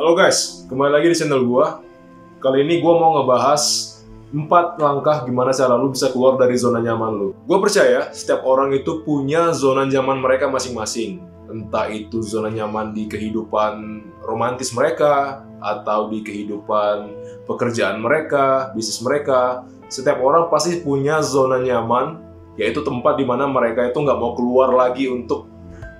Halo guys, kembali lagi di channel gua. Kali ini gua mau ngebahas 4 langkah gimana cara lu bisa keluar dari zona nyaman lu. Gua percaya setiap orang itu punya zona nyaman mereka masing-masing. Entah itu zona nyaman di kehidupan romantis mereka, atau di kehidupan pekerjaan mereka, bisnis mereka. Setiap orang pasti punya zona nyaman, yaitu tempat di mana mereka itu nggak mau keluar lagi untuk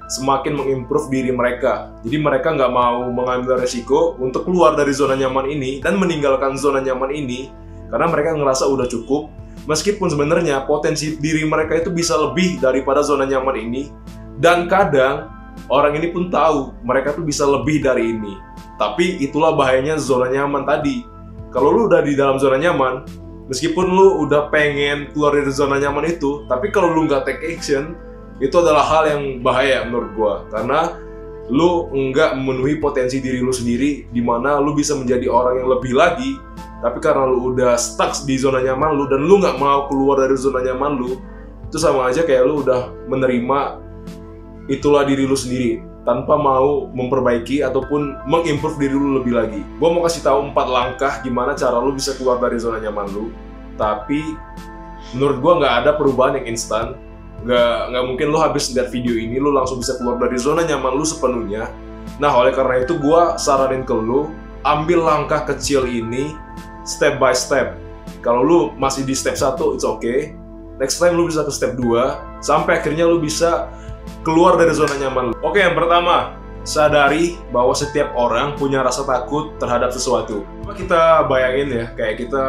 semakin mengimprove diri mereka. Jadi mereka nggak mau mengambil resiko untuk keluar dari zona nyaman ini dan meninggalkan zona nyaman ini karena mereka ngerasa udah cukup, meskipun sebenarnya potensi diri mereka itu bisa lebih daripada zona nyaman ini. Dan kadang orang ini pun tahu mereka tuh bisa lebih dari ini. Tapi itulah bahayanya zona nyaman tadi. Kalau lu udah di dalam zona nyaman, meskipun lu udah pengen keluar dari zona nyaman itu, tapi kalau lu nggak take action, itu adalah hal yang bahaya menurut gua, karena lu nggak memenuhi potensi diri lu sendiri, dimana lu bisa menjadi orang yang lebih lagi. Tapi karena lu udah stuck di zona nyaman lu dan lu nggak mau keluar dari zona nyaman lu, itu sama aja kayak lu udah menerima itulah diri lu sendiri tanpa mau memperbaiki ataupun mengimprove diri lu lebih lagi. Gua mau kasih tahu 4 langkah gimana cara lu bisa keluar dari zona nyaman lu. Tapi menurut gua nggak ada perubahan yang instan. Nggak mungkin lu habis lihat video ini lu langsung bisa keluar dari zona nyaman lu sepenuhnya. Nah, oleh karena itu gue saranin ke lu, ambil langkah kecil ini step by step. Kalau lu masih di step 1, it's okay. Next time lu bisa ke step 2 sampai akhirnya lu bisa keluar dari zona nyaman lu. Oke, yang pertama, sadari bahwa setiap orang punya rasa takut terhadap sesuatu. Coba kita bayangin ya, kayak kita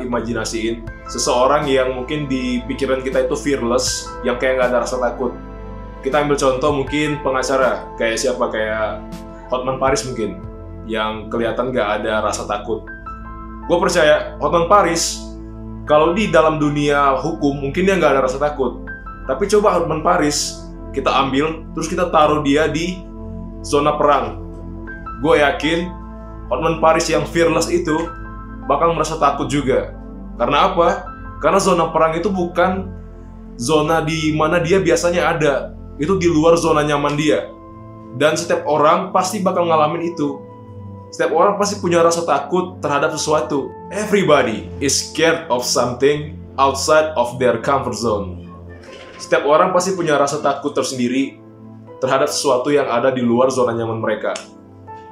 imajinasiin seseorang yang mungkin di pikiran kita itu fearless, yang kayak nggak ada rasa takut. Kita ambil contoh mungkin pengacara, kayak siapa, kayak Hotman Paris mungkin, yang kelihatan nggak ada rasa takut. Gue percaya Hotman Paris, kalau di dalam dunia hukum mungkin dia nggak ada rasa takut. Tapi coba Hotman Paris kita ambil, terus kita taruh dia di zona perang. Gue yakin Hotman Paris yang fearless itu bakal merasa takut juga. Karena apa? Karena zona perang itu bukan zona di mana dia biasanya ada. Itu di luar zona nyaman dia. Dan setiap orang pasti bakal ngalamin itu. Setiap orang pasti punya rasa takut terhadap sesuatu. Everybody is scared of something outside of their comfort zone. Setiap orang pasti punya rasa takut tersendiri terhadap sesuatu yang ada di luar zona nyaman mereka.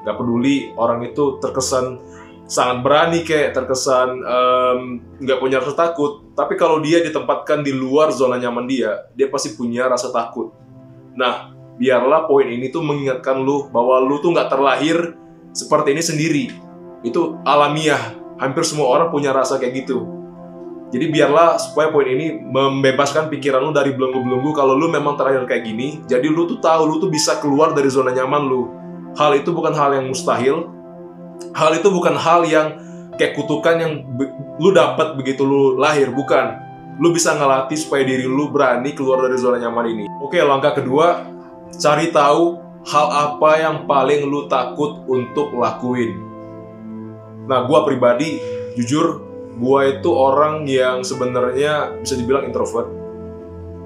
Gak peduli orang itu terkesan sangat berani, kayak terkesan gak punya rasa takut. Tapi kalau dia ditempatkan di luar zona nyaman dia pasti punya rasa takut. Nah, biarlah poin ini tuh mengingatkan lu bahwa lu tuh gak terlahir seperti ini sendiri. Itu alamiah, hampir semua orang punya rasa kayak gitu. Jadi biarlah supaya poin ini membebaskan pikiran lu dari belenggu-belenggu kalau lu memang terlahir kayak gini. Jadi lu tuh tahu lu tuh bisa keluar dari zona nyaman lu. Hal itu bukan hal yang mustahil. Hal itu bukan hal yang kayak kutukan yang lu dapat begitu lu lahir, bukan. Lu bisa ngelatih supaya diri lu berani keluar dari zona nyaman ini. Oke, langkah kedua, cari tahu hal apa yang paling lu takut untuk lakuin. Nah, gua pribadi jujur, gua itu orang yang sebenarnya bisa dibilang introvert.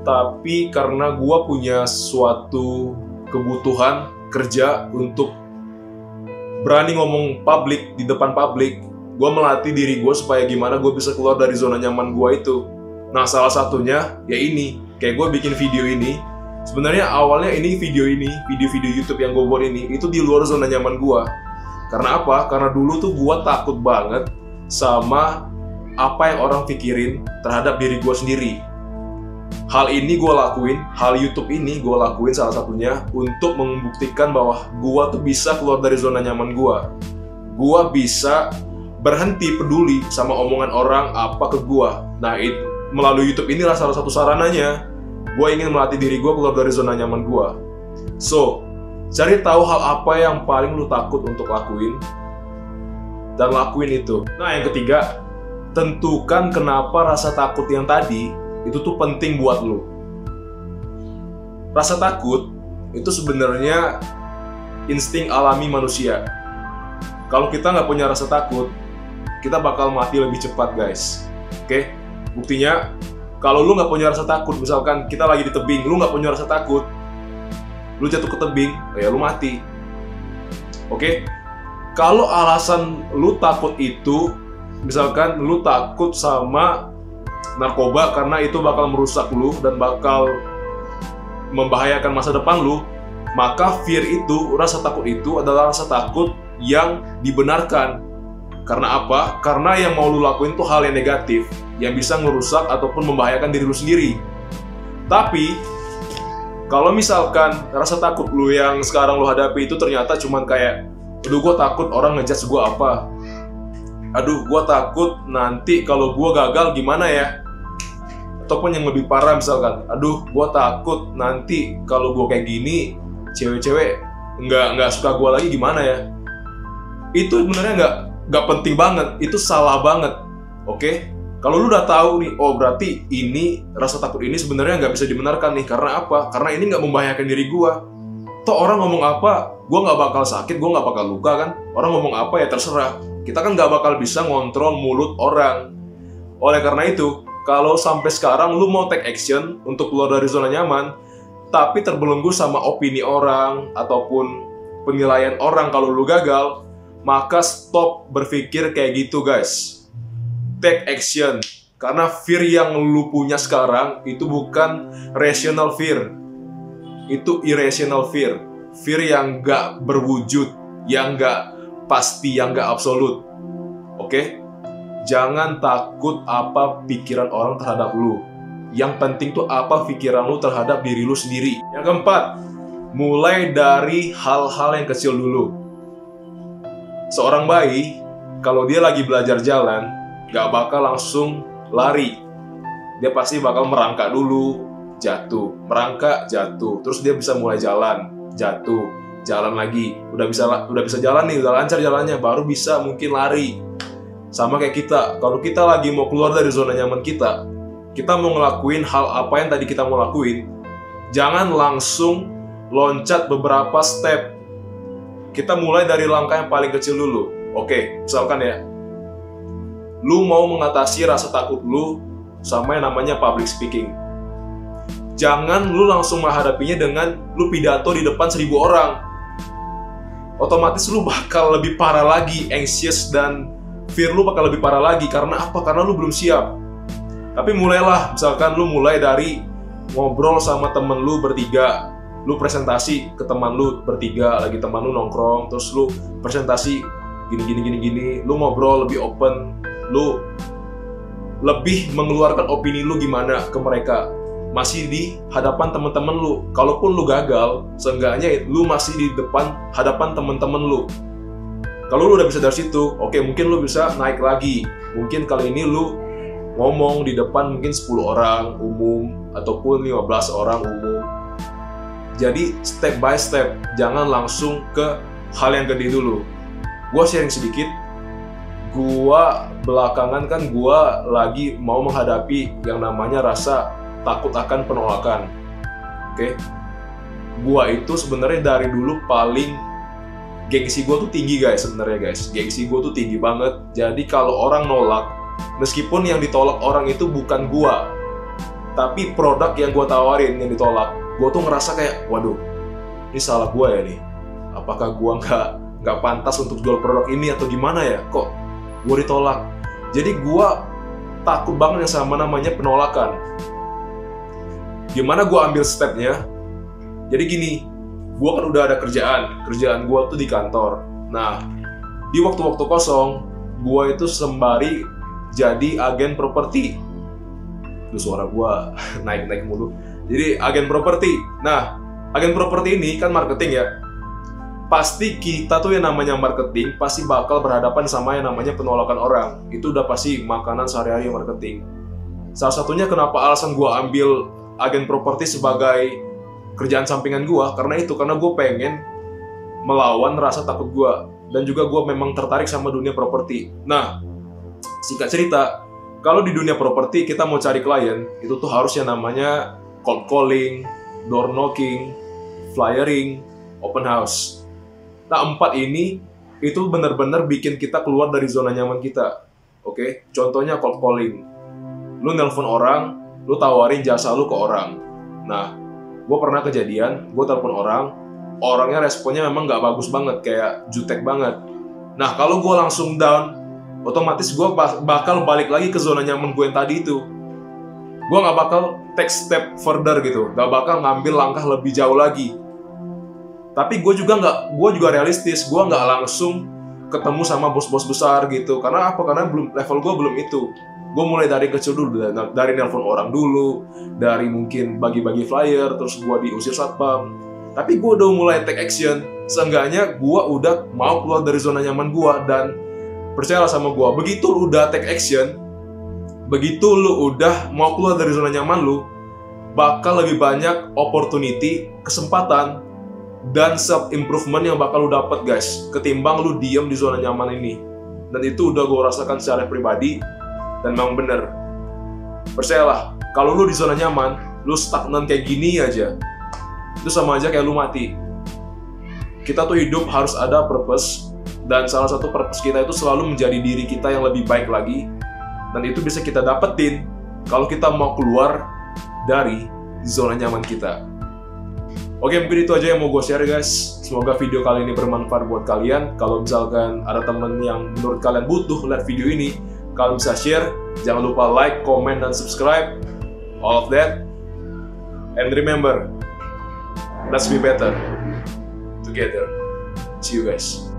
Tapi karena gua punya suatu kebutuhan kerja untuk berani ngomong publik, di depan publik, gua melatih diri gua supaya gimana gua bisa keluar dari zona nyaman gua itu. Nah, salah satunya ya ini, kayak gua bikin video ini. Sebenarnya awalnya ini video YouTube yang gua buat ini, itu di luar zona nyaman gua. Karena apa? Karena dulu tuh gua takut banget sama apa yang orang pikirin terhadap diri gue sendiri. Hal ini gue lakuin, hal YouTube ini gue lakuin salah satunya untuk membuktikan bahwa gue tuh bisa keluar dari zona nyaman gue. Gue bisa berhenti peduli sama omongan orang apa ke gue. Nah, melalui YouTube inilah salah satu sarananya. Gue ingin melatih diri gue keluar dari zona nyaman gue. So, cari tahu hal apa yang paling lu takut untuk lakuin, dan lakuin itu. Nah, yang ketiga, tentukan kenapa rasa takut yang tadi itu tuh penting buat lu. Rasa takut itu sebenarnya insting alami manusia. Kalau kita nggak punya rasa takut, kita bakal mati lebih cepat, guys. Oke? Buktinya, kalau lu nggak punya rasa takut, misalkan kita lagi di tebing, lu nggak punya rasa takut, lu jatuh ke tebing, ya lu mati. Oke? Kalau alasan lu takut itu, misalkan lu takut sama narkoba karena itu bakal merusak lu dan bakal membahayakan masa depan lu, maka fear itu, rasa takut itu adalah rasa takut yang dibenarkan. Karena apa? Karena yang mau lu lakuin tuh hal yang negatif, yang bisa ngerusak ataupun membahayakan diri lu sendiri. Tapi kalau misalkan rasa takut lu yang sekarang lu hadapi itu ternyata cuman kayak, aduh gue takut orang ngejudge gue apa, aduh gue takut nanti kalau gue gagal gimana ya, ataupun yang lebih parah misalkan, aduh gue takut nanti kalau gue kayak gini cewek-cewek nggak suka gue lagi gimana ya. Itu sebenarnya nggak penting banget, itu salah banget. Oke? Kalau lu udah tahu nih, oh berarti ini rasa takut ini sebenarnya nggak bisa dibenarkan nih. Karena apa? Karena ini nggak membahayakan diri gue. Toh orang ngomong apa, gue nggak bakal sakit, gue nggak bakal luka kan. Orang ngomong apa ya terserah. Kita kan nggak bakal bisa ngontrol mulut orang. Oleh karena itu, kalau sampai sekarang lu mau take action untuk keluar dari zona nyaman, tapi terbelenggu sama opini orang ataupun penilaian orang kalau lu gagal, maka stop berpikir kayak gitu, guys. Take action. Karena fear yang lu punya sekarang itu bukan rational fear. Itu irrational fear. Fear yang gak berwujud, yang gak pasti, yang gak absolut. Oke? Jangan takut apa pikiran orang terhadap lu. Yang penting tuh apa pikiran lu terhadap diri lu sendiri. Yang keempat, mulai dari hal-hal yang kecil dulu. Seorang bayi, kalau dia lagi belajar jalan, gak bakal langsung lari. Dia pasti bakal merangkak dulu, jatuh, merangkak, jatuh. Terus dia bisa mulai jalan, jatuh, jalan lagi. Udah bisa jalan nih, udah lancar jalannya, baru bisa mungkin lari. Sama kayak kita, kalau kita lagi mau keluar dari zona nyaman kita mau ngelakuin hal apa yang tadi kita mau lakuin, jangan langsung loncat beberapa step. Kita mulai dari langkah yang paling kecil dulu. Oke, misalkan ya, lu mau mengatasi rasa takut lu sama yang namanya public speaking. Jangan lu langsung menghadapinya dengan lu pidato di depan 1000 orang. Otomatis lu bakal lebih parah lagi, anxious dan fear lu bakal lebih parah lagi. Karena apa? Karena lu belum siap. Tapi mulailah, misalkan lu mulai dari ngobrol sama temen lu bertiga. Lu presentasi ke teman lu bertiga, lagi teman lu nongkrong, terus lu presentasi gini. Lu ngobrol lebih open, lu lebih mengeluarkan opini lu gimana ke mereka. Masih di hadapan teman-teman lu. Kalaupun lu gagal, seenggaknya lu masih di depan hadapan teman-teman lu. Kalau lu udah bisa dari situ, oke, mungkin lu bisa naik lagi. Mungkin kali ini lu ngomong di depan mungkin 10 orang umum ataupun 15 orang umum. Jadi step by step, jangan langsung ke hal yang gede dulu. Gua sharing sedikit. Gua belakangan kan gua lagi mau menghadapi yang namanya rasa takut akan penolakan. Oke. Gua itu sebenarnya dari dulu paling gengsi gua tuh tinggi, guys, sebenarnya, guys. Gengsi gua tuh tinggi banget. Jadi kalau orang nolak, meskipun yang ditolak orang itu bukan gua, tapi produk yang gua tawarin yang ditolak, gua tuh ngerasa kayak, waduh, ini salah gua ya nih. Apakah gua nggak pantas untuk jual produk ini atau gimana ya? Kok gua ditolak? Jadi gua takut banget yang sama namanya penolakan. Gimana gua ambil stepnya? Jadi gini, gua kan udah ada kerjaan gua tuh di kantor. Nah, di waktu-waktu kosong, gua itu sembari jadi agen properti. Tuh suara gua naik mulu. Jadi agen properti. Nah, agen properti ini kan marketing ya. Pasti kita tuh yang namanya marketing pasti bakal berhadapan sama yang namanya penolakan orang. Itu udah pasti makanan sehari-hari marketing. Salah satunya kenapa alasan gua ambil agen properti sebagai kerjaan sampingan gue karena gue pengen melawan rasa takut gue, dan juga gue memang tertarik sama dunia properti. Nah, singkat cerita, kalau di dunia properti kita mau cari klien, itu tuh harus yang namanya cold calling, door knocking, flyering, open house. Nah, 4 ini itu benar-benar bikin kita keluar dari zona nyaman kita. Oke, contohnya cold calling. Lu nelpon orang, lu tawarin jasa lu ke orang. Nah, gue pernah kejadian, gue telepon orang, orangnya responnya memang nggak bagus banget, kayak jutek banget. Nah, kalau gue langsung down, otomatis gue bakal balik lagi ke zona nyaman gue yang tadi itu. Gue nggak bakal take step further gitu, nggak bakal ngambil langkah lebih jauh lagi. Tapi gue juga realistis, gue nggak langsung ketemu sama bos-bos besar gitu. Karena apa? Karena level gue belum itu. Gue mulai dari kecil dulu, dari nelpon orang dulu, dari mungkin bagi-bagi flyer, terus gue diusir satpam. Tapi gue udah mulai take action. Seenggaknya gue udah mau keluar dari zona nyaman gue, dan percayalah sama gue, begitu lu udah take action, begitu lu udah mau keluar dari zona nyaman lu, bakal lebih banyak opportunity, kesempatan, dan self-improvement yang bakal lu dapet guys, ketimbang lu diem di zona nyaman ini. Dan itu udah gue rasakan secara pribadi, dan memang bener. Percayalah, kalau lu di zona nyaman, lu stagnan kayak gini aja, itu sama aja kayak lu mati. Kita tuh hidup harus ada purpose, dan salah satu purpose kita itu selalu menjadi diri kita yang lebih baik lagi. Dan itu bisa kita dapetin kalau kita mau keluar dari zona nyaman kita. Oke, mungkin itu aja yang mau gue share guys. Semoga video kali ini bermanfaat buat kalian. Kalau misalkan ada temen yang menurut kalian butuh lihat video ini, kalian bisa share. Jangan lupa like, comment, dan subscribe. All of that. And remember, let's be better together. See you guys.